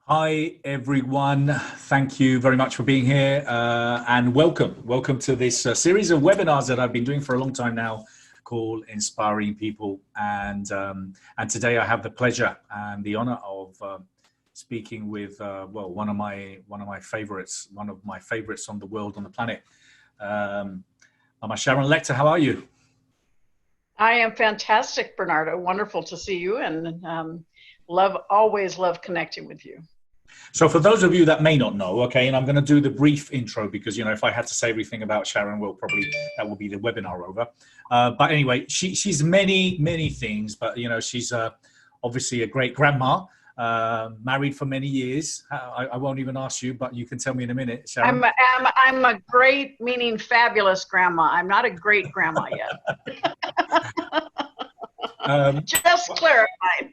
Hi, everyone. Thank you very much for being here and welcome. Welcome to this series of webinars that I've been doing for a long time now called Inspiring People. And today I have the pleasure and the honor of speaking with, one of my favorites, on the world, on the planet. Mama Sharon Lechter, how are you? I am fantastic, Bernardo. Wonderful to see you, and always love connecting with you. So for those of you that may not know, okay, and I'm going to do the brief intro because, if I had to say everything about Sharon, that will be the webinar over. But anyway, she's many, many things, but, she's obviously a great grandma, married for many years. I won't even ask you, but you can tell me in a minute, Sharon. I'm a great, meaning fabulous grandma. I'm not a great grandma yet. Just clarifying.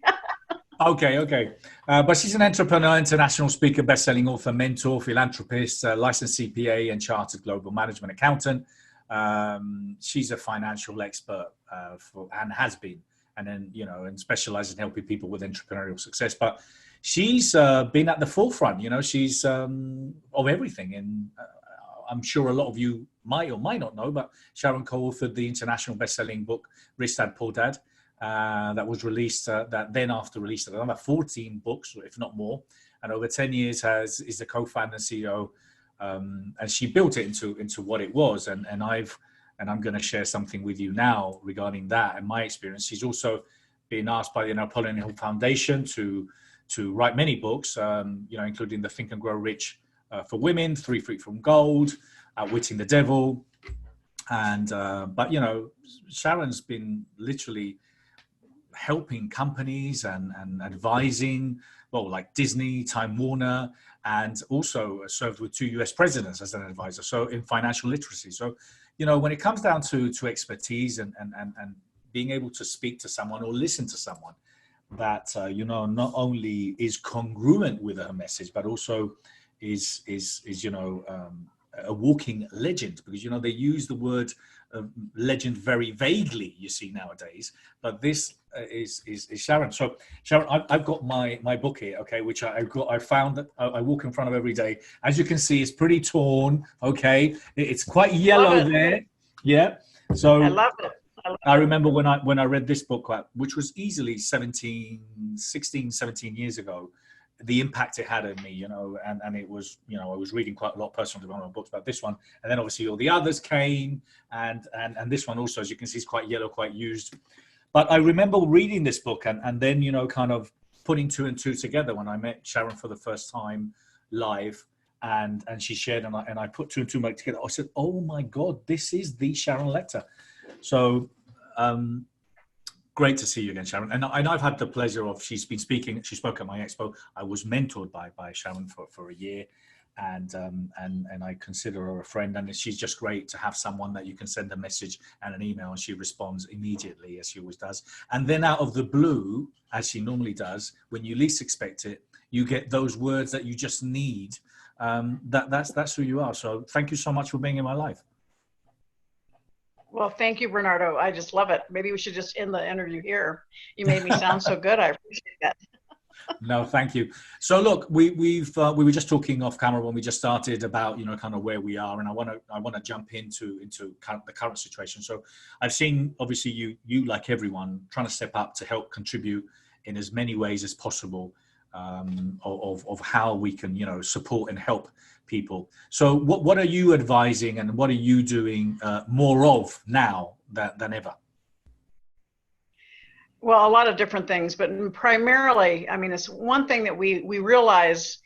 Okay. But she's an entrepreneur, international speaker, best-selling author, mentor, philanthropist, licensed CPA, and chartered global management accountant. She's a financial expert and has been, and then and specializes in helping people with entrepreneurial success. But she's been at the forefront. She's of everything, and I'm sure a lot of you might or might not know, but Sharon co-authored the international best-selling book Rich Dad Poor Dad. That was released, that then after released another 14 books, if not more, and over 10 years is the co-founder and CEO, and she built it into what it was. And I'm going to share something with you now regarding that and my experience. She's also been asked by the Napoleon Hill Foundation to write many books, including the Think and Grow Rich for Women, Three Feet from Gold, Outwitting the Devil, but Sharon's been literally helping companies and advising, like Disney, Time Warner, and also served with 2 US presidents as an advisor. So in financial literacy. So, when it comes down to expertise and being able to speak to someone or listen to someone that, not only is congruent with her message, but also is a walking legend, because, they use the word legend very vaguely, you see, nowadays. But this is Sharon. So Sharon, I've got my book here, okay, which I found that I walk in front of every day. As you can see, it's pretty torn, okay. It's quite yellow there. Yeah. So I love it. I remember when I read this book, which was easily 16, 17 years ago, the impact it had on me, and it was, I was reading quite a lot of personal development books about this one. And then obviously all the others came, and this one also, as you can see, is quite yellow, quite used. But I remember reading this book and then, kind of putting two and two together when I met Sharon for the first time live, and she shared, and I put two and two together. I said, oh my God, this is the Sharon Lechter. So, great to see you again, Sharon. And I've had the pleasure of, she spoke at my expo. I was mentored by Sharon for a year, and I consider her a friend, and she's just great to have someone that you can send a message and an email and she responds immediately, as she always does. And then out of the blue, as she normally does, when you least expect it, you get those words that you just need. That's who you are. So thank you so much for being in my life. Well, thank you, Bernardo. I just love it. Maybe we should just end the interview here. You made me sound so good. I appreciate that. No, thank you. So look, we were just talking off camera when we just started about, kind of where we are, and I want to jump into the current situation. So I've seen, obviously, you like everyone, trying to step up to help contribute in as many ways as possible, of how we can, support and help people. So what are you advising, and what are you doing more of now than ever? Well, a lot of different things, but primarily, it's one thing that we realize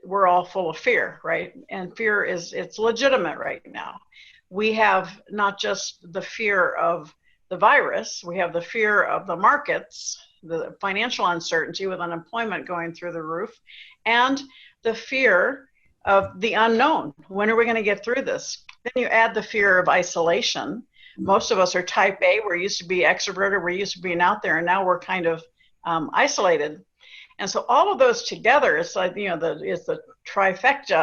we're all full of fear, right? And fear it's legitimate right now. We have not just the fear of the virus, we have the fear of the markets, the financial uncertainty with unemployment going through the roof, and the fear of the unknown. When are we going to get through this? Then you add the fear of isolation. Most of us are type A. We're used to be extroverted. We're used to being out there, and now we're kind of isolated. And so all of those together, it's like, it's the trifecta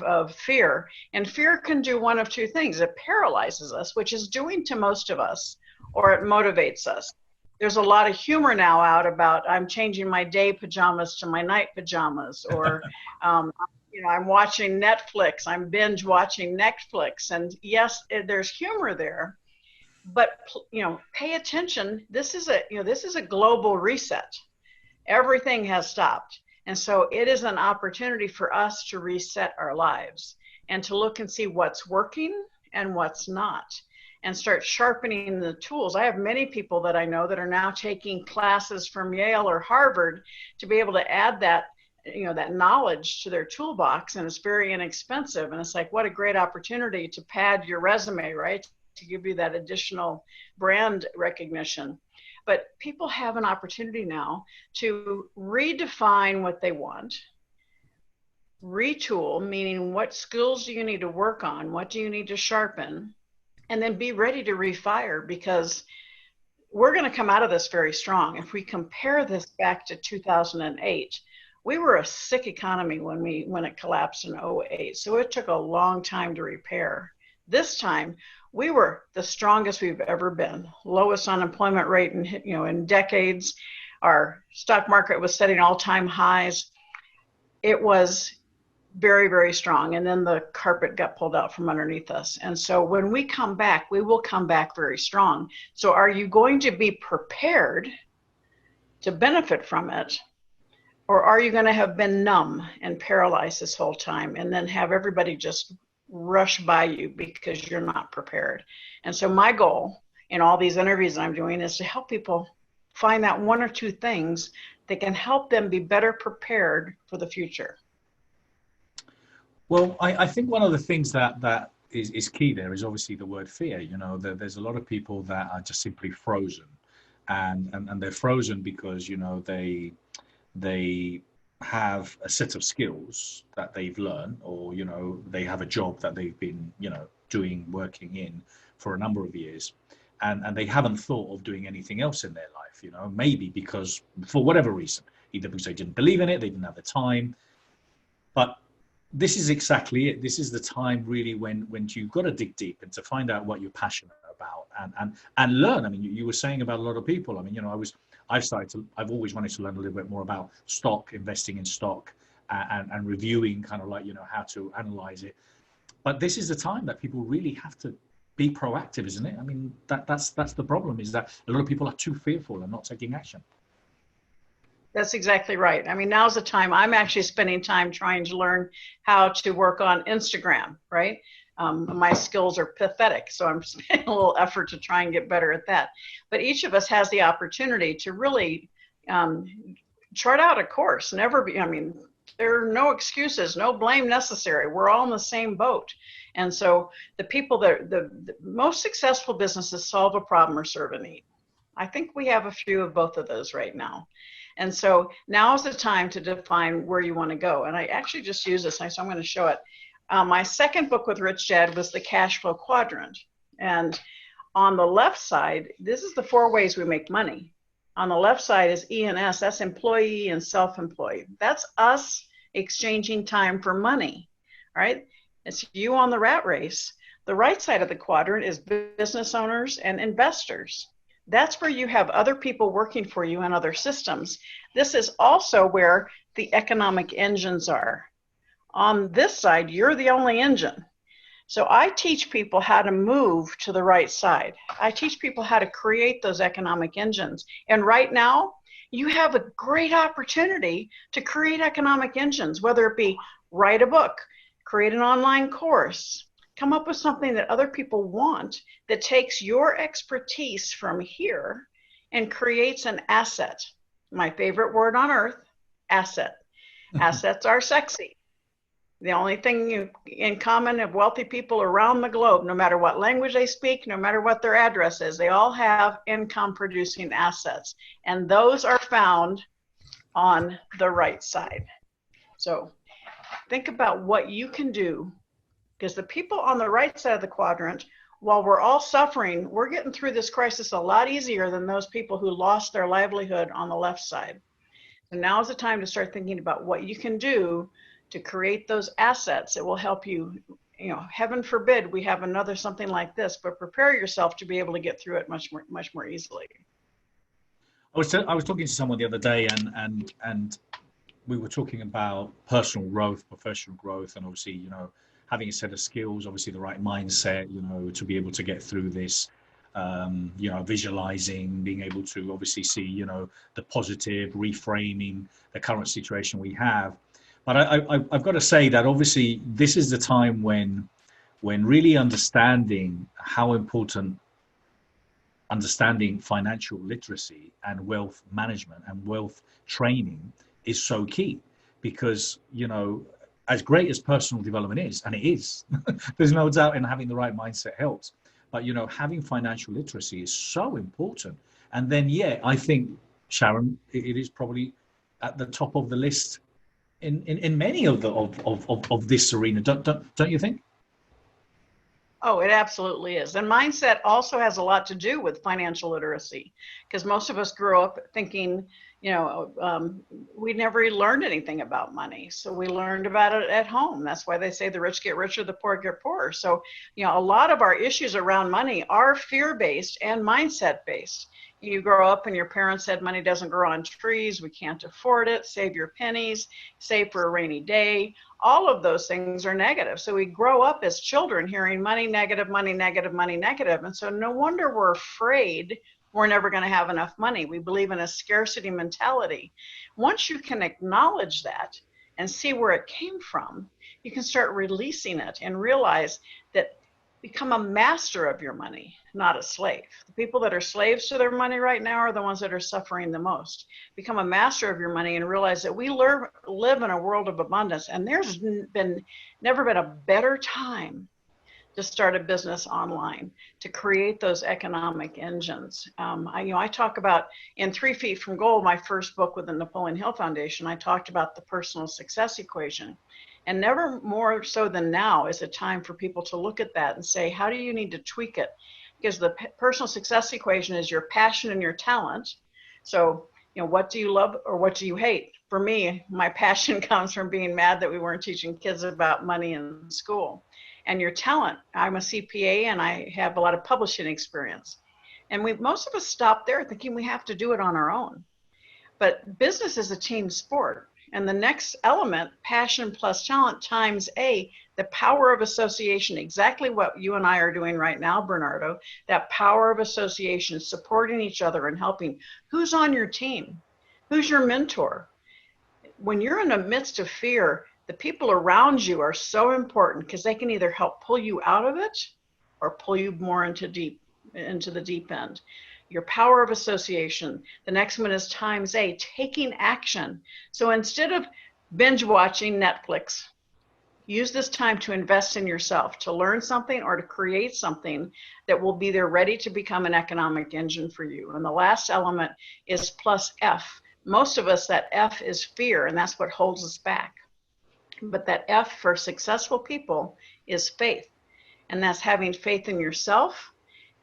of fear. And fear can do one of two things. It paralyzes us, which is doing to most of us, or it motivates us. there's a lot of humor now out about I'm changing my day pajamas to my night pajamas, or I'm watching Netflix, I'm binge watching Netflix. And yes, there's humor there, but pay attention. This is a global reset. Everything has stopped. And so it is an opportunity for us to reset our lives and to look and see what's working and what's not, and start sharpening the tools. I have many people that I know that are now taking classes from Yale or Harvard to be able to add that knowledge to their toolbox, and it's very inexpensive. And it's like, what a great opportunity to pad your resume, right? To give you that additional brand recognition. But people have an opportunity now to redefine what they want, retool, meaning what skills do you need to work on, what do you need to sharpen, and then be ready to refire, because we're going to come out of this very strong. If we compare this back to 2008, we were a sick economy when it collapsed in 2008. So it took a long time to repair. This time, we were the strongest we've ever been. Lowest unemployment rate in decades. Our stock market was setting all-time highs. It was very, very strong. And then the carpet got pulled out from underneath us. And so when we come back, we will come back very strong. So are you going to be prepared to benefit from it? Or are you going to have been numb and paralyzed this whole time and then have everybody just rush by you because you're not prepared? And so my goal in all these interviews I'm doing is to help people find that one or two things that can help them be better prepared for the future. Well, I think one of the things that is key there is obviously the word fear. There's a lot of people that are just simply frozen, and they're frozen because they have a set of skills that they've learned, or they have a job that they've been working in for a number of years, and they haven't thought of doing anything else in their life. Maybe because for whatever reason, either because they didn't believe in it, they didn't have the time. But this is exactly it. This is the time really when you've got to dig deep and to find out what you're passionate about and learn. I mean, you were saying about a lot of people. I mean, I've always wanted to learn a little bit more about stock, investing in stock, and reviewing kind of how to analyze it. But this is the time that people really have to be proactive, isn't it? I mean, that's the problem, is that a lot of people are too fearful and not taking action. That's exactly right. I mean, now's the time. I'm actually spending time trying to learn how to work on Instagram, right? My skills are pathetic, so I'm spending a little effort to try and get better at that. But each of us has the opportunity to really chart out a course. There are no excuses, no blame necessary. We're all in the same boat. And so the people the most successful businesses solve a problem or serve a need. I think we have a few of both of those right now. And so now is the time to define where you want to go. And I actually just use this, so I'm going to show it. My second book with Rich Dad was the cash flow quadrant. And on the left side, this is the 4 ways we make money. On the left side is E&S, that's employee and self-employed. That's us exchanging time for money, right? It's you on the rat race. The right side of the quadrant is business owners and investors. That's where you have other people working for you and other systems. This is also where the economic engines are. On this side, you're the only engine. So I teach people how to move to the right side. I teach people how to create those economic engines. And right now, you have a great opportunity to create economic engines, whether it be write a book, create an online course, come up with something that other people want that takes your expertise from here and creates an asset. My favorite word on earth, asset. Assets are sexy. The only thing in common of wealthy people around the globe, no matter what language they speak, no matter what their address is, they all have income producing assets. And those are found on the right side. So think about what you can do, because the people on the right side of the quadrant, while we're all suffering, we're getting through this crisis a lot easier than those people who lost their livelihood on the left side. So now is the time to start thinking about what you can do to create those assets that will help you. Heaven forbid we have another something like this, but prepare yourself to be able to get through it much more easily. I was talking to someone the other day, and we were talking about personal growth, professional growth, and obviously, having a set of skills, obviously the right mindset, to be able to get through this, visualizing, being able to obviously see, the positive, reframing the current situation we have. But I've got to say that obviously this is the time when really understanding how important understanding financial literacy and wealth management and wealth training is so key, because as great as personal development is, and it is, there's no doubt in having the right mindset helps, but having financial literacy is so important. And then I think, Sharon, it is probably at the top of the list in many of the of this arena. Don't you think? Oh, it absolutely is. And mindset also has a lot to do with financial literacy, because most of us grew up thinking, we never learned anything about money. So we learned about it at home. That's why they say the rich get richer, the poor get poorer. So, a lot of our issues around money are fear-based and mindset-based. You grow up and your parents said money doesn't grow on trees, we can't afford it, save your pennies, save for a rainy day. All of those things are negative. So we grow up as children hearing money negative, money negative, money negative. And so no wonder we're afraid we're never going to have enough money. We believe in a scarcity mentality. Once you can acknowledge that and see where it came from, you can start releasing it and realize that become a master of your money, not a slave. The people that are slaves to their money right now are the ones that are suffering the most. Become a master of your money and realize that we live in a world of abundance, and there's never been a better time to start a business online, to create those economic engines. I talk about in 3 Feet from Gold, my first book with the Napoleon Hill Foundation, I talked about the personal success equation. And never more so than now is it time for people to look at that and say, how do you need to tweak it? Because the personal success equation is your passion and your talent. So, what do you love or what do you hate? For me, my passion comes from being mad that we weren't teaching kids about money in school. And your talent, I'm a CPA and I have a lot of publishing experience. And most of us stop there thinking we have to do it on our own. But business is a team sport. And the next element, passion plus talent times the power of association, exactly what you and I are doing right now, Bernardo, that power of association, supporting each other and helping. Who's on your team? Who's your mentor? When you're in the midst of fear, the people around you are so important because they can either help pull you out of it or pull you more into the deep end. Your power of association. The next one is times taking action. So instead of binge watching Netflix, use this time to invest in yourself, to learn something or to create something that will be there ready to become an economic engine for you. And the last element is plus F. Most of us, that F is fear, and that's what holds us back. But that F for successful people is faith. And that's having faith in yourself,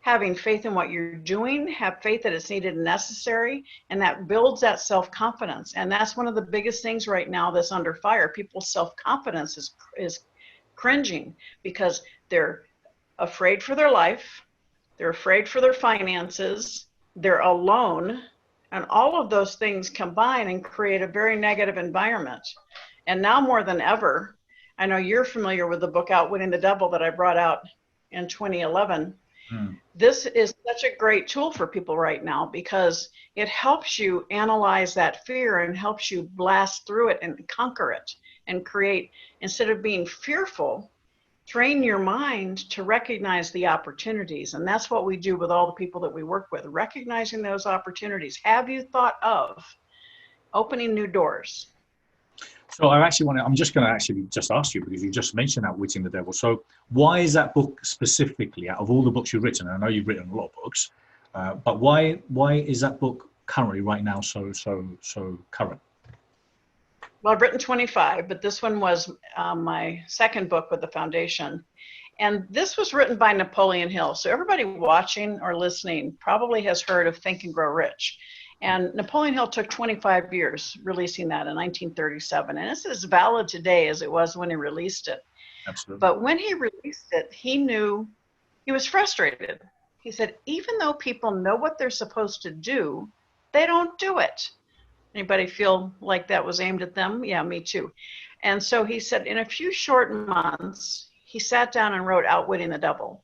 having faith in what you're doing, have faith that it's needed and necessary, and that builds that self-confidence. And that's one of the biggest things right now that's under fire. People's self-confidence is cringing because they're afraid for their life, they're afraid for their finances, they're alone, and all of those things combine and create a very negative environment. And now more than ever, I know you're familiar with the book Outwitting the Devil that I brought out in 2011. This is such a great tool for people right now because it helps you analyze that fear and helps you blast through it and conquer it and create, instead of being fearful, train your mind to recognize the opportunities. And that's what we do with all the people that we work with, recognizing those opportunities. Have you thought of opening new doors? So I'm just going to actually just ask you, because you just mentioned Outwitting the Devil. So why is that book specifically, out of all the books you've written, and I know you've written a lot of books, but why is that book currently right now so current? Well, I've written 25, but this one was my second book with the foundation. And this was written by Napoleon Hill. So everybody watching or listening probably has heard of Think and Grow Rich. And Napoleon Hill took 25 years releasing that in 1937. And it's as valid today as it was when he released it. Absolutely. But when he released it, he knew he was frustrated. He said, even though people know what they're supposed to do, they don't do it. Anybody feel like that was aimed at them? Yeah, me too. And so he said, in a few short months, he sat down and wrote Outwitting the Devil.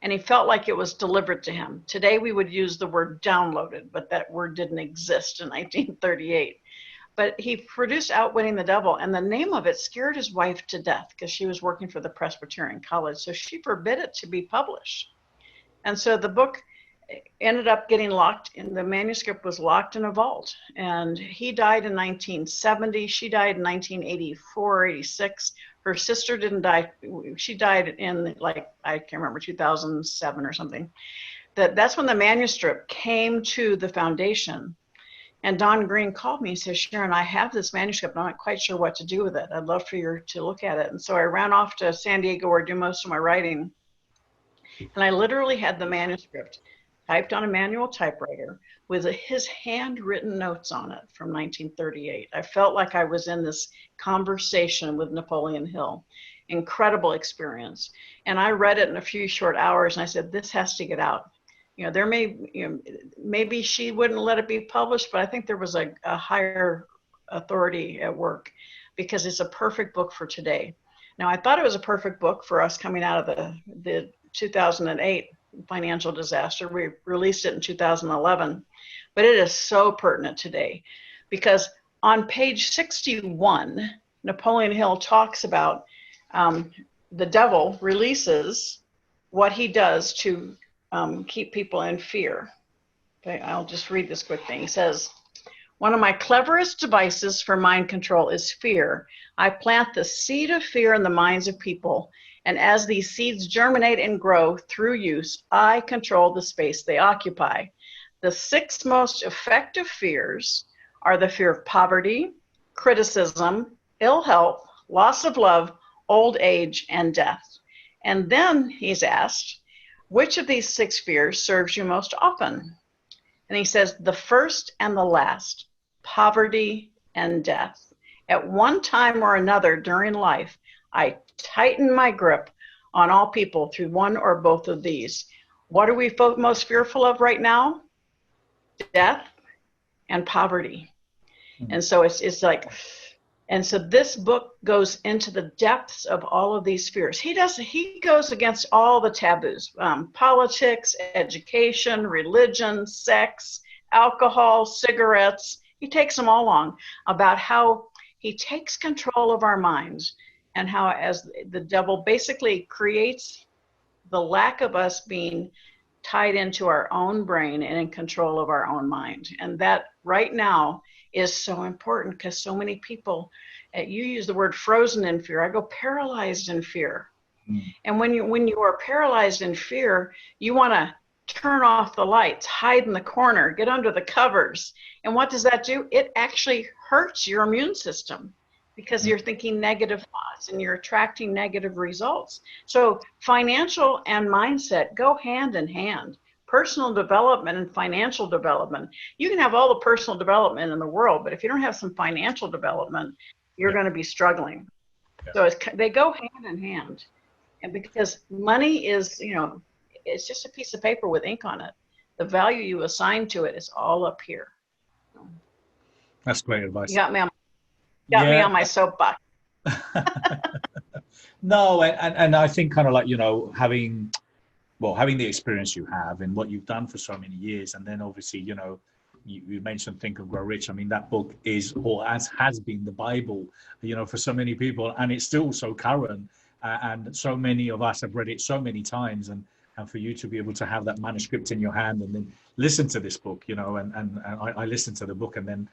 And he felt like it was delivered to him. Today we would use the word downloaded, but that word didn't exist in 1938. But he produced Outwitting the Devil, and the name of it scared his wife to death because she was working for the Presbyterian College. So she forbid it to be published. And so the book ended up getting locked, and the manuscript was locked in a vault. And he died in 1970. She died in 1984, 86. Her sister didn't die. She died in, like, I can't remember, 2007 or something. That's when the manuscript came to the foundation. And Don Green called me and said, Sharon, I have this manuscript. I'm not quite sure what to do with it. I'd love for you to look at it. And so I ran off to San Diego where I do most of my writing. And I literally had the manuscript typed on a manual typewriter with his handwritten notes on it from 1938. I felt like I was in this conversation with Napoleon Hill. Incredible experience. And I read it in a few short hours, and I said, this has to get out. Maybe she wouldn't let it be published, but I think there was a higher authority at work, because it's a perfect book for today. Now, I thought it was a perfect book for us coming out of the 2008 financial disaster. We released it in 2011, but it is so pertinent today, because on page 61, Napoleon Hill talks about the devil releases what he does to keep people in fear. Okay, I'll just read this quick thing. He says, one of my cleverest devices for mind control is fear. I plant the seed of fear in the minds of people, and as these seeds germinate and grow through use, I control the space they occupy. The 6 most effective fears are the fear of poverty, criticism, ill health, loss of love, old age, and death. And then he's asked, which of these 6 fears serves you most often? And he says, the first and the last, poverty and death. At one time or another during life, I tighten my grip on all people through one or both of these. What are we most fearful of right now? Death and poverty. And so it's like, and so this book goes into the depths of all of these fears. He goes against all the taboos, politics, education, religion, sex, alcohol, cigarettes. He takes them all on, about how he takes control of our minds, and how as the devil basically creates the lack of us being tied into our own brain and in control of our own mind. And that right now is so important, because so many people, you use the word frozen in fear. I go paralyzed in fear. And when you are paralyzed in fear, you want to turn off the lights, hide in the corner, get under the covers. And what does that do? It actually hurts your immune system, because you're thinking negative thoughts and you're attracting negative results. So financial and mindset go hand in hand. Personal development and financial development. You can have all the personal development in the world, but if you don't have some financial development, you're going to be struggling. So they go hand in hand. And because money is, it's just a piece of paper with ink on it. The value you assign to it is all up here. That's great advice. You got me on my soapbox. No, and I think kind of like, having the experience you have and what you've done for so many years, and then obviously, you mentioned Think and Grow Rich. I mean, that book is, or has been, the Bible, for so many people, and it's still so current, and so many of us have read it so many times, and for you to be able to have that manuscript in your hand and then listen to this book, and I listened to the book, and then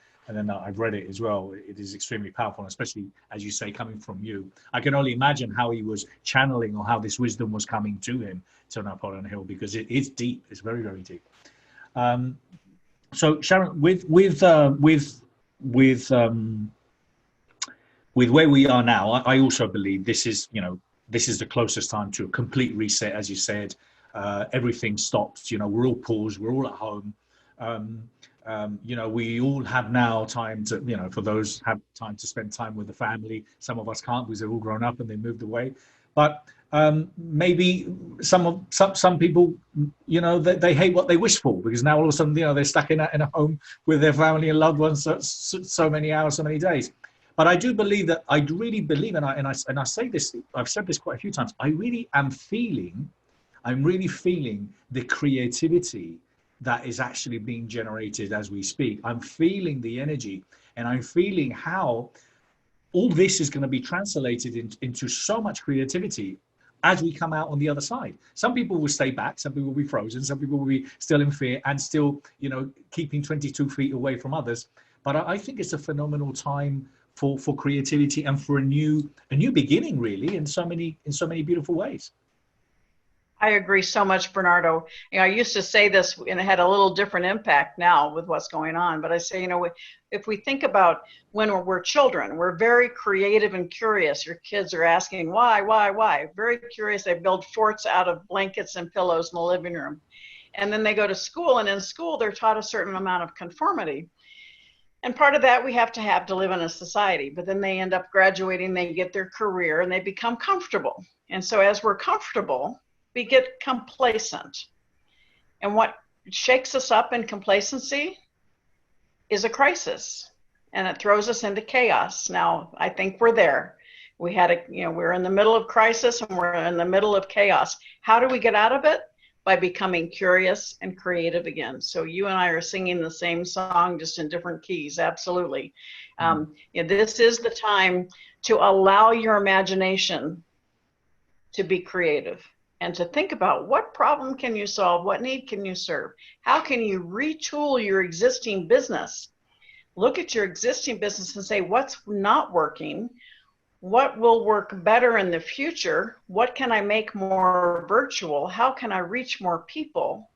I've read it as well. It is extremely powerful, especially, as you say, coming from you. I can only imagine how he was channeling, or how this wisdom was coming to him, to Napoleon Hill, because it is deep. It's very, very deep. So Sharon, with where we are now, I also believe this is the closest time to a complete reset, as you said. Everything stops. We're all paused. We're all at home. We all have now time to, for those have time to spend time with the family. Some of us can't, because they're all grown up and they moved away. But maybe some people, you know, they hate what they wish for, because now all of a sudden, you know, they're stuck in a home with their family and loved ones so many hours, so many days. But I do believe that, I really believe, and I say this, I've said this quite a few times, I'm really feeling the creativity that is actually being generated as we speak. I'm feeling the energy, and I'm feeling how all this is going to be translated into so much creativity as we come out on the other side. Some people will stay back, some people will be frozen, some people will be still in fear and still, you know, keeping 22 feet away from others. But I think it's a phenomenal time for creativity and for a new beginning, really, in so many beautiful ways. I agree so much, Bernardo. You know, I used to say this, and it had a little different impact now with what's going on. But I say, you know, if we think about when we're children, we're very creative and curious. Your kids are asking why? Very curious. They build forts out of blankets and pillows in the living room. And then they go to school, and in school they're taught a certain amount of conformity. And part of that we have to live in a society. But then they end up graduating, they get their career, and they become comfortable. And so as we're comfortable, we get complacent. And what shakes us up in complacency is a crisis, and it throws us into chaos. Now, I think we're there. We're in the middle of crisis, and we're in the middle of chaos. How do we get out of it? By becoming curious and creative again. So you and I are singing the same song, just in different keys. Absolutely. This is the time to allow your imagination to be creative, and to think about what problem can you solve, what need can you serve, how can you retool your existing business. Look at your existing business and say, what's not working, what will work better in the future, what can I make more virtual, how can I reach more people,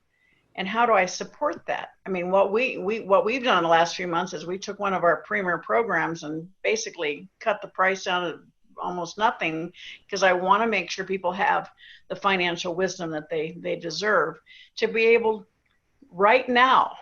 and how do I support that? I mean, what we've done in the last few months is we took one of our premier programs and basically cut the price down to almost nothing, because I want to make sure people have the financial wisdom that they deserve to be able. Right now,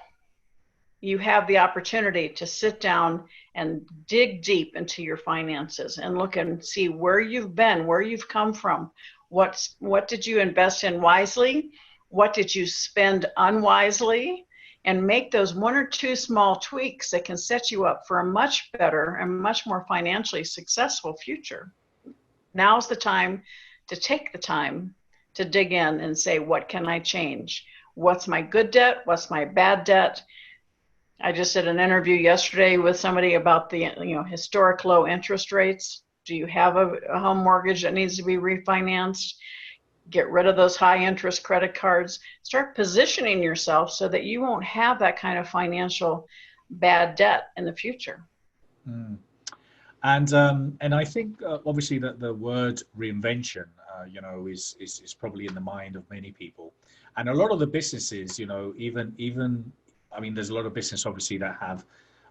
you have the opportunity to sit down and dig deep into your finances and look and see where you've been, where you've come from, what did you invest in wisely, what did you spend unwisely, and make those one or two small tweaks that can set you up for a much better and much more financially successful future. Now's the time to take the time to dig in and say, what can I change? What's my good debt? What's my bad debt? I just did an interview yesterday with somebody about the historic low interest rates. Do you have a home mortgage that needs to be refinanced? Get rid of those high interest credit cards. Start positioning yourself so that you won't have that kind of financial bad debt in the future. And I think obviously that the word reinvention, is probably in the mind of many people, and a lot of the businesses, even I mean, there's a lot of business obviously that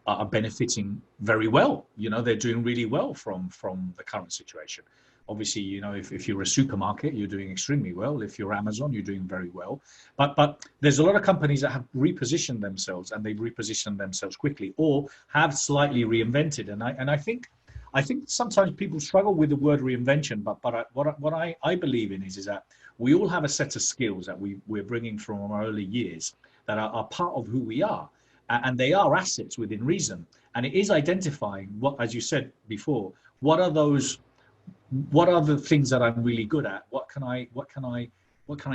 are benefiting very well. They're doing really well from the current situation. Obviously, if you're a supermarket, you're doing extremely well. If you're Amazon, you're doing very well. But there's a lot of companies that have repositioned themselves, and they've repositioned themselves quickly, or have slightly reinvented. And I think sometimes people struggle with the word reinvention. But what I believe in is that we all have a set of skills that we're bringing from our early years that are part of who we are, and they are assets within reason. And it is identifying what, as you said before, what are the things that I'm really good at? What can I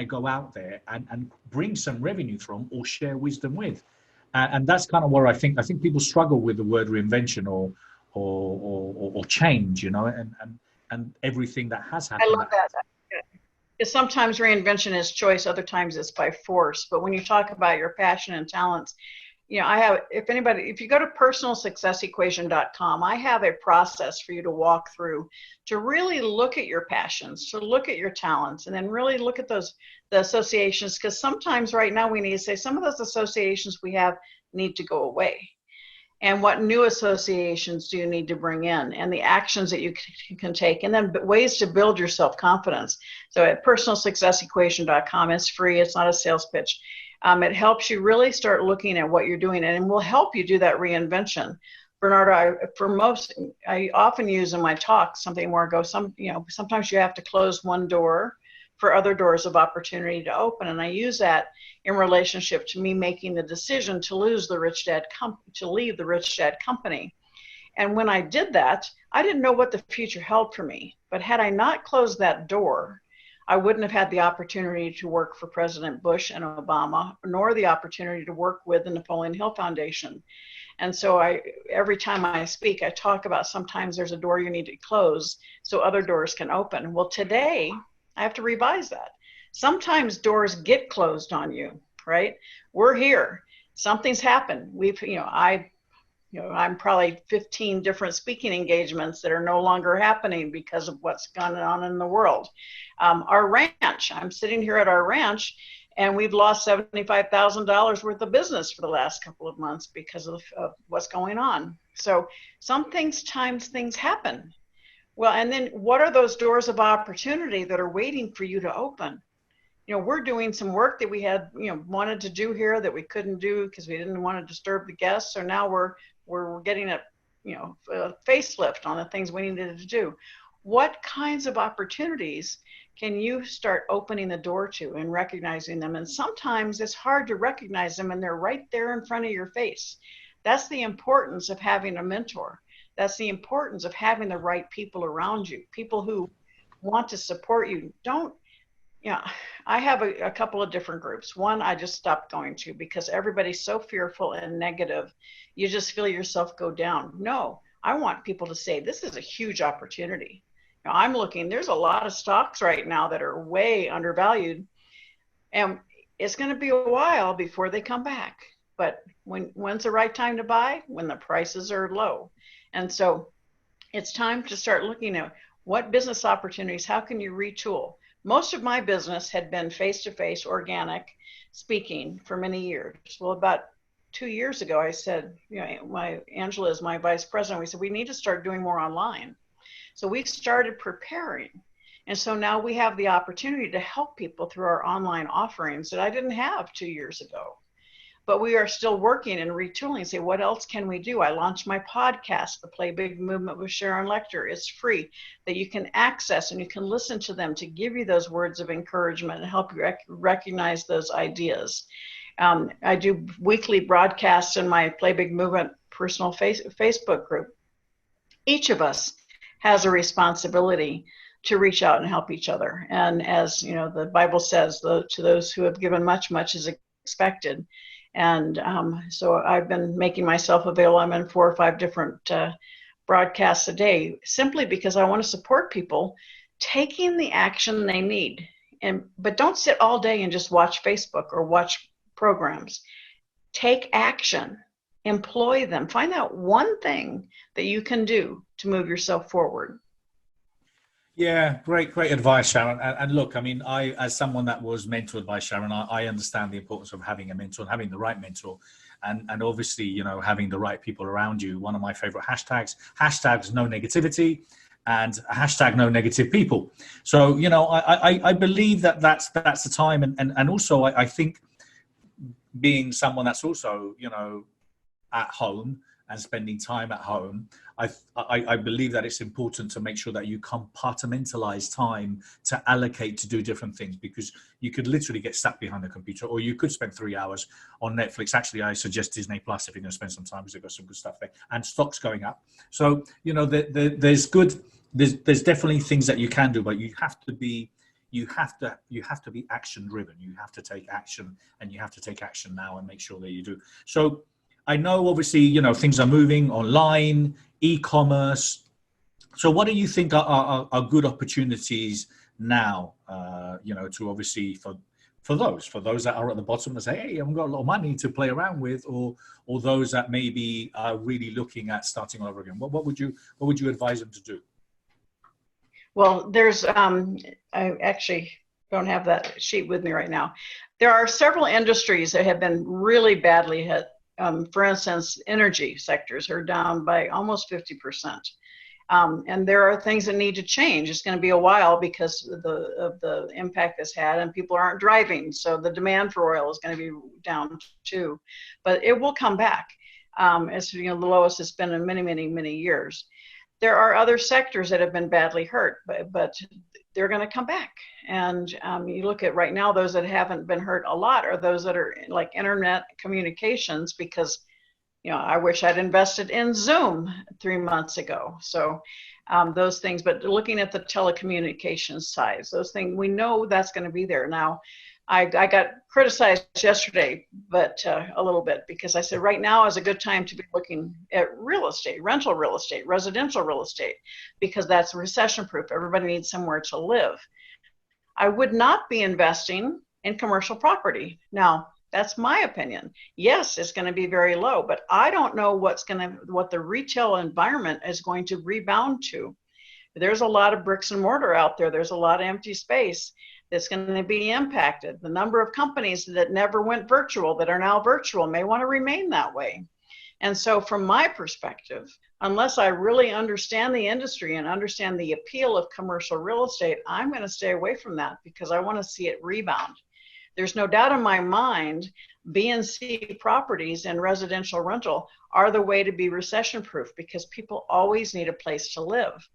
go out there and bring some revenue from, or share wisdom with? And that's kind of where I think people struggle with the word reinvention or change, and everything that has happened. I love that. Because sometimes reinvention is choice, other times it's by force. But when you talk about your passion and talents, if you go to personalsuccessequation.com, I have a process for you to walk through to really look at your passions, to look at your talents, and then really look at the associations. Because sometimes right now we need to say some of those associations we have need to go away. And what new associations do you need to bring in, and the actions that you can take, and then ways to build your self-confidence. So at personalsuccessequation.com, it's free. It's not a sales pitch. It helps you really start looking at what you're doing, and will help you do that reinvention Bernardo, I often use in my talks something where I go, sometimes you have to close one door for other doors of opportunity to open. And I use that in relationship to me making the decision to leave the Rich Dad company. And when I did that, I didn't know what the future held for me. But had I not closed that door, I wouldn't have had the opportunity to work for President Bush and Obama, nor the opportunity to work with the Napoleon Hill Foundation. And so every time I speak, I talk about sometimes there's a door you need to close so other doors can open. Well, today I have to revise that. Sometimes doors get closed on you, right? We're here. Something's happened. I'm probably 15 different speaking engagements that are no longer happening because of what's gone on in the world. Our ranch, I'm sitting here at our ranch, and we've lost $75,000 worth of business for the last couple of months because of what's going on. So sometimes things happen. Well, and then what are those doors of opportunity that are waiting for you to open? We're doing some work that we had, wanted to do here that we couldn't do because we didn't want to disturb the guests. So now we're getting a facelift on the things we needed to do. What kinds of opportunities can you start opening the door to and recognizing them? And sometimes it's hard to recognize them and they're right there in front of your face. That's the importance of having a mentor. That's the importance of having the right people around you, people who want to support you. I have a couple of different groups. One, I just stopped going to because everybody's so fearful and negative. You just feel yourself go down. No, I want people to say, this is a huge opportunity. I'm looking, there's a lot of stocks right now that are way undervalued. And it's going to be a while before they come back. But when's the right time to buy? When the prices are low. And so it's time to start looking at what business opportunities, how can you retool? Most of my business had been face-to-face organic speaking for many years. Well, about 2 years ago, I said, Angela is my vice president. We said, we need to start doing more online. So we started preparing. And so now we have the opportunity to help people through our online offerings that I didn't have 2 years ago. But we are still working and retooling, say, what else can we do? I launched my podcast, The Play Big Movement with Sharon Lechter. It's free, that you can access and you can listen to them to give you those words of encouragement and help you recognize those ideas. I do weekly broadcasts in my Play Big Movement personal Facebook group. Each of us has a responsibility to reach out and help each other. And as the Bible says, to those who have given much, much is expected. And so I've been making myself available. I'm in 4 or 5 different broadcasts a day, simply because I want to support people taking the action they need. But don't sit all day and just watch Facebook or watch programs. Take action, employ them, find out one thing that you can do to move yourself forward. Yeah, great advice, Sharon. And look, I mean, as someone that was mentored by Sharon, I understand the importance of having a mentor and having the right mentor, and obviously, having the right people around you. One of my favorite hashtags no negativity, and hashtag no negative people. So, I believe that's the time, and also I think being someone that's also at home and spending time at home, I believe that it's important to make sure that you compartmentalize time to allocate to do different things, because you could literally get stuck behind the computer, or you could spend 3 hours on Netflix. Actually, I suggest Disney Plus if you're going to spend some time, because they've got some good stuff there, and stocks going up. So, there's definitely things that you can do, but you have to be action driven. You have to take action, and you have to take action now and make sure that you do. So I know obviously, things are moving online, e-commerce. So what do you think are good opportunities now, to obviously for those that are at the bottom and say, hey, I haven't got a lot of money to play around with, or those that maybe are really looking at starting all over again? What would you advise them to do? Well, there's, I actually don't have that sheet with me right now. There are several industries that have been really badly hit. For instance, energy sectors are down by almost 50%. And there are things that need to change. It's going to be a while because of the impact this had, and people aren't driving. So the demand for oil is going to be down too, but it will come back. It's, you know, the lowest it's been in many, many, many years. There are other sectors that have been badly hurt, but they're going to come back. And you look at right now, those that haven't been hurt a lot are those that are like internet communications, because, you know, I wish I'd invested in Zoom 3 months ago. So those things, but looking at the telecommunications side, those things, we know that's going to be there. Now, I got criticized yesterday, but a little bit, because I said right now is a good time to be looking at real estate, rental real estate, residential real estate, because that's recession proof. Everybody needs somewhere to live. I would not be investing in commercial property. Now, that's my opinion. Yes, it's going to be very low, but I don't know what the retail environment is going to rebound to. There's a lot of bricks and mortar out there. There's a lot of empty space that's going to be impacted. The number of companies that never went virtual that are now virtual may want to remain that way. And so from my perspective, unless I really understand the industry and understand the appeal of commercial real estate, I'm going to stay away from that, because I want to see it rebound. There's no doubt in my mind, B and C properties and residential rental are the way to be recession proof, because people always need a place to live.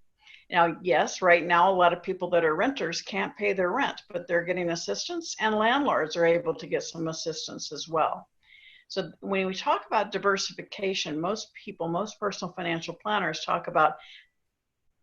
Now, yes, right now, a lot of people that are renters can't pay their rent, but they're getting assistance, and landlords are able to get some assistance as well. So when we talk about diversification, most people, most personal financial planners talk about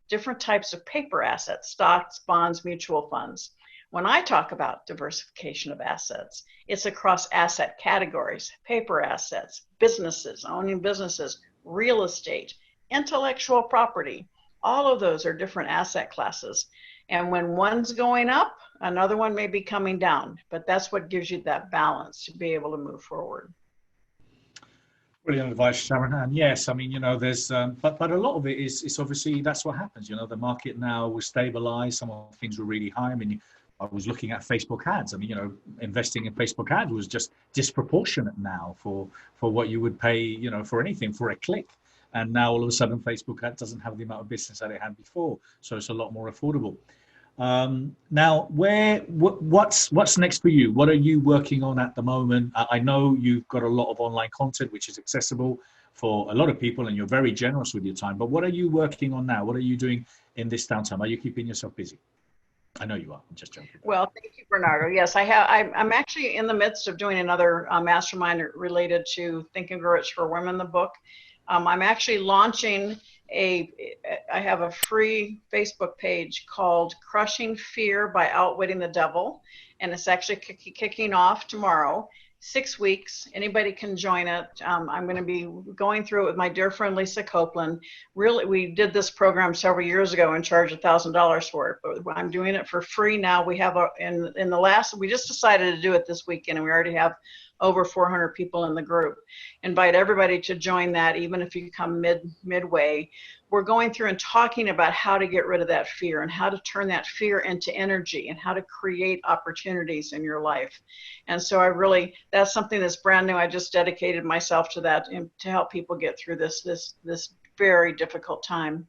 different types of paper assets, stocks, bonds, mutual funds. When I talk about diversification of assets, it's across asset categories: paper assets, businesses, owning businesses, real estate, intellectual property. All of those are different asset classes. And when one's going up, another one may be coming down. But that's what gives you that balance to be able to move forward. Brilliant advice, Sharon. And yes, I mean, you know, there's, but a lot of it is obviously that's what happens. You know, the market now will stabilize. Some of the things were really high. I mean, I was looking at Facebook ads. I mean, you know, investing in Facebook ads was just disproportionate now for what you would pay, you know, for anything, for a click. And now all of a sudden, Facebook ad doesn't have the amount of business that it had before, so it's a lot more affordable. Now, what's next for you? What are you working on at the moment? I know you've got a lot of online content which is accessible for a lot of people, and you're very generous with your time. But what are you working on now? What are you doing in this downtime? Are you keeping yourself busy? I know you are. I'm just joking. Well, thank you, Bernardo. Yes, I have. I'm actually in the midst of doing another mastermind related to Think and Grow Rich for Women, the book. I'm actually launching I have a free Facebook page called Crushing Fear by Outwitting the Devil. And it's actually kicking off tomorrow, 6 weeks. Anybody can join it. I'm going to be going through it with my dear friend, Lisa Copeland. Really, we did this program several years ago and charged $1,000 for it, but I'm doing it for free now. We have we just decided to do it this weekend, and we already have over 400 people in the group. Invite everybody to join that, even if you come midway. We're going through and talking about how to get rid of that fear and how to turn that fear into energy and how to create opportunities in your life. And so that's something that's brand new. I just dedicated myself to that and to help people get through this very difficult time.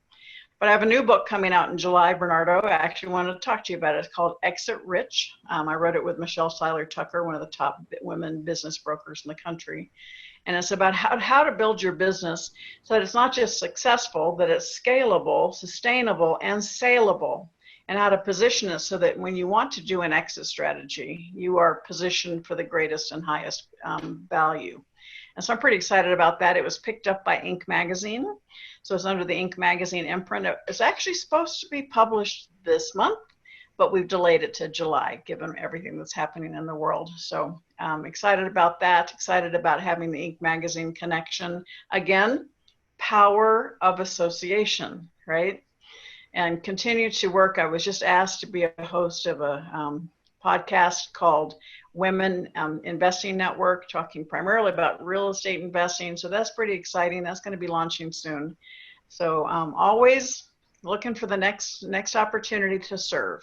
But I have a new book coming out in July, Bernardo. I actually wanted to talk to you about it. It's called Exit Rich. I wrote it with Michelle Seiler Tucker, one of the top women business brokers in the country. And it's about how to build your business so that it's not just successful, that it's scalable, sustainable, and saleable, and how to position it so that when you want to do an exit strategy, you are positioned for the greatest and highest value. And so I'm pretty excited about that. It was picked up by Inc. magazine. So it's under the Inc. magazine imprint. It's actually supposed to be published this month, but we've delayed it to July, given everything that's happening in the world. So I'm excited about that, excited about having the Inc. magazine connection. Again, power of association, right? And continue to work. I was just asked to be a host of a podcast called Women Investing Network, talking primarily about real estate investing. So that's pretty exciting. That's going to be launching soon. So always looking for the next opportunity to serve.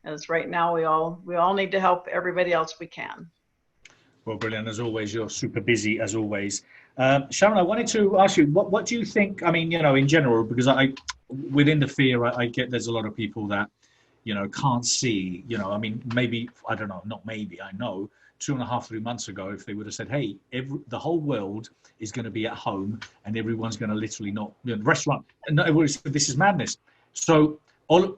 As right now, we all need to help everybody else we can. Well, brilliant. As always, you're super busy as always. Sharon, I wanted to ask you, what do you think, I mean, you know, in general, because within the fear, I get there's a lot of people that, you know, can't see, you know, I mean, maybe, I don't know, not maybe, I know, 2.5, 3 months ago, if they would have said, hey, the whole world is going to be at home and everyone's going to literally not, restaurant, and everybody said, this is madness. So all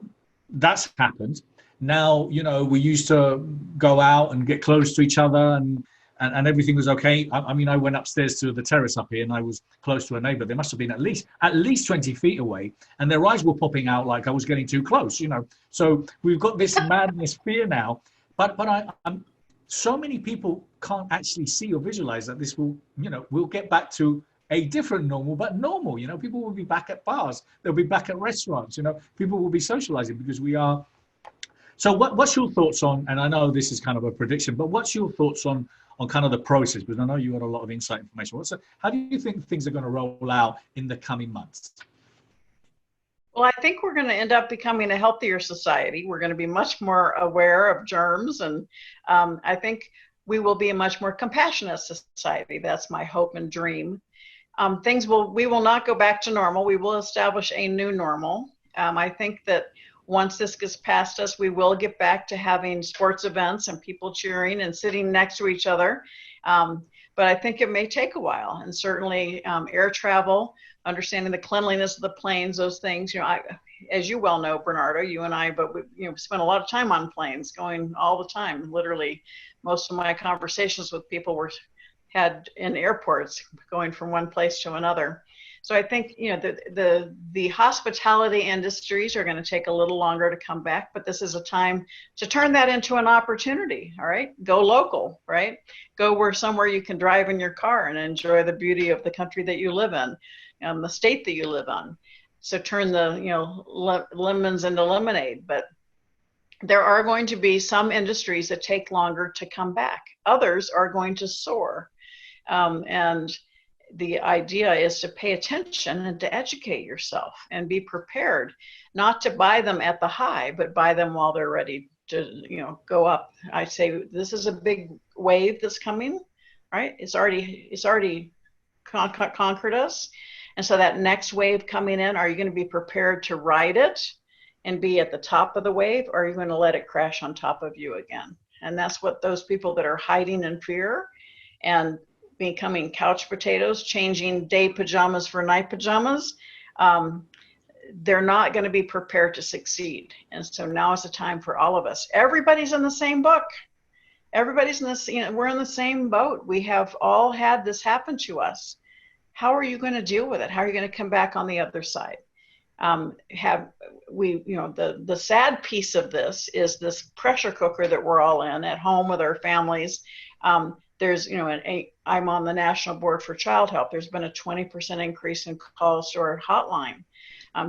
that's happened. Now, we used to go out and get close to each other and everything was okay. I mean, I went upstairs to the terrace up here and I was close to a neighbor. They must have been at least 20 feet away, and their eyes were popping out like I was getting too close, So we've got this madness fear now, but I'm so many people can't actually see or visualize that this will, we'll get back to a different normal, but normal. People will be back at bars, they'll be back at restaurants, people will be socializing because we are. So what's your thoughts on, and I know this is kind of a prediction, but what's your thoughts on kind of the process? Because I know you got a lot of insight information. How do you think things are going to roll out in the coming months? Well, I think we're going to end up becoming a healthier society. We're going to be much more aware of germs, and I think we will be a much more compassionate society. That's my hope and dream. We will not go back to normal. We will establish a new normal. I think that once this gets past us, we will get back to having sports events and people cheering and sitting next to each other. But I think it may take a while, and certainly air travel, understanding the cleanliness of the planes, those things, as you well know, Bernardo, you and I, but we spent a lot of time on planes, going all the time. Literally, most of my conversations with people had in airports, going from one place to another. So I think, the hospitality industries are going to take a little longer to come back, but this is a time to turn that into an opportunity. All right. Go local, right? Go somewhere you can drive in your car and enjoy the beauty of the country that you live in, and the state that you live on. So turn the, lemons into lemonade. But there are going to be some industries that take longer to come back. Others are going to soar. And the idea is to pay attention and to educate yourself and be prepared, not to buy them at the high, but buy them while they're ready to, go up. I say this is a big wave that's coming, right? It's already conquered us. And so that next wave coming in, are you going to be prepared to ride it and be at the top of the wave, or are you going to let it crash on top of you again? And that's what those people that are hiding in fear and becoming couch potatoes, changing day pajamas for night pajamas, they're not going to be prepared to succeed. And so now is the time for all of us. Everybody's in the same book. Everybody's in this, we're in the same boat. We have all had this happen to us. How are you going to deal with it? How are you going to come back on the other side? The sad piece of this is this pressure cooker that we're all in at home with our families. There's, I'm on the National Board for Child Help. There's been a 20% increase in calls to our hotline.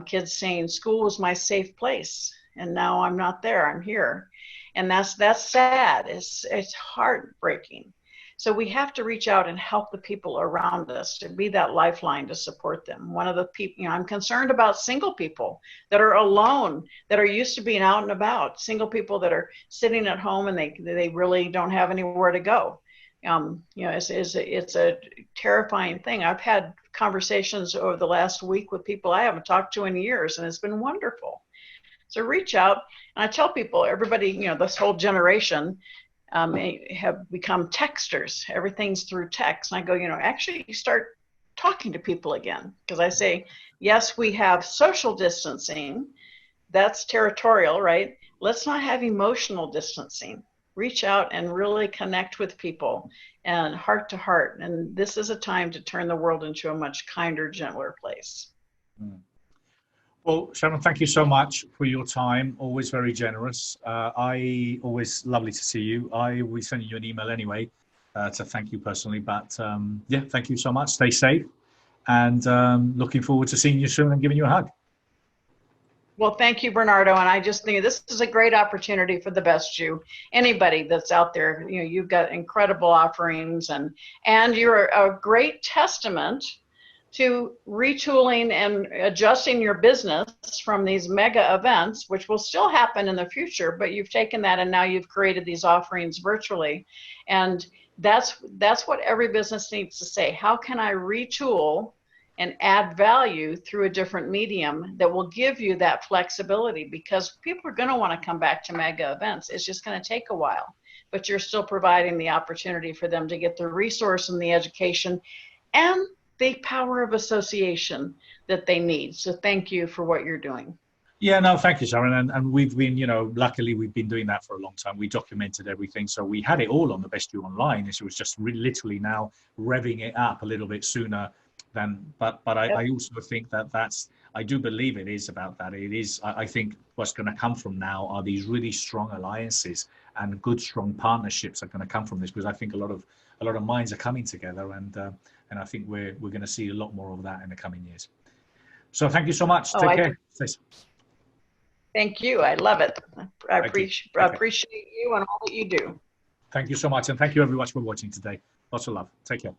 Kids saying school was my safe place, and now I'm not there. I'm here, and that's sad. It's heartbreaking. So we have to reach out and help the people around us, to be that lifeline to support them. One of the people, I'm concerned about single people that are alone, that are used to being out and about. Single people that are sitting at home and they really don't have anywhere to go. It's a terrifying thing. I've had conversations over the last week with people I haven't talked to in years, and it's been wonderful. So reach out, and I tell people, everybody, this whole generation have become texters. Everything's through text. And I go, actually start talking to people again. Because I say, yes, we have social distancing. That's territorial, right? Let's not have emotional distancing. Reach out and really connect with people and heart to heart. And this is a time to turn the world into a much kinder, gentler place. Well, Sharon, thank you so much for your time. Always very generous. Always lovely to see you. I will send you an email anyway to thank you personally. But thank you so much. Stay safe, and looking forward to seeing you soon and giving you a hug. Well, thank you, Bernardo. And I just think this is a great opportunity for the best you. Anybody that's out there, you've got incredible offerings, and you're a great testament to retooling and adjusting your business from these mega events, which will still happen in the future, but you've taken that and now you've created these offerings virtually. And that's what every business needs to say. How can I retool and add value through a different medium that will give you that flexibility? Because people are going to want to come back to mega events. It's just going to take a while. but you're still providing the opportunity for them to get the resource and the education and the power of association that they need. So thank you for what you're doing. Yeah, no, thank you, Sharon. And we've been, luckily we've been doing that for a long time. We documented everything. So we had it all on the Best You Online. It was just literally now revving it up a little bit sooner than, but I also think I do believe it is about that. It is, I think what's going to come from now are these really strong alliances and good, strong partnerships are going to come from this, because I think a lot of minds are coming together, and I think we're going to see a lot more of that in the coming years. So thank you so much. Take care. Thank you. I love it. I appreciate you and all that you do. Thank you so much. And thank you everyone for watching today. Lots of love. Take care.